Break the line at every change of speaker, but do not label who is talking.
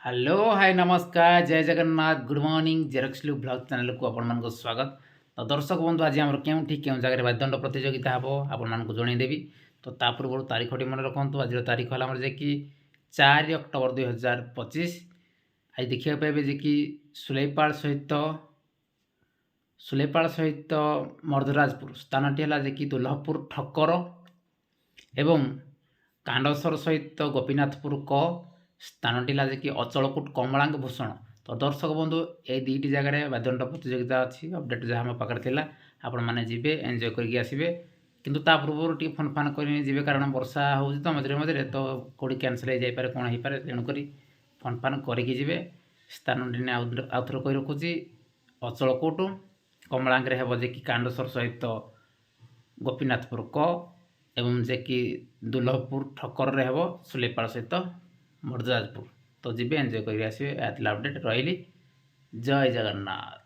Hello hi नमस्कार जय Jagannath good morning जेरक्सलू ब्लॉग चैनल को आपण स्वागत। तो दर्शक बंधु आज आम क्यों जगह वाद्यदंड प्रतियोगिता हम आपको जनईदेवी। तो ता पूर्व तारीखटी मन रखु। आज तारीख है जे कि 4 अक्टोबर 2025। आज देखा पाइबे जे कि सुलेपाल सहित मर्दराजपुर स्थानटी है जे कि दुल्लभपुर ठक्कर एवं कांडसर सहित गोपीनाथपुर क स्थानटी है कि अचलकोट कमलांग भूषण। तो दर्शक बंधु ये दुईट जगह वाद्यदंड प्रतियोगिता अच्छी अपडेट जहाँ मो पाखे आपण मैंने जी एंजय करके आसबे। किंतु ता पूर्व टी फोन फान करेंगे कारण वर्षा हो तो मझे मझे तो कौटी कैनसल हो जाए कौन हो पाए तेणुक फोन फान करके जी स्थान आउ थे कही रखुची अचलकोट कमलांगे हे जे कि कांडसर सहित गोपीनाथपुर क एवं जे कि दुर्लभपुर ठक्कर रे हे सुलेपाल सहित मर्दराजपुर। तो जी एंजय कर अपडेट रही। जय जगन्नाथ।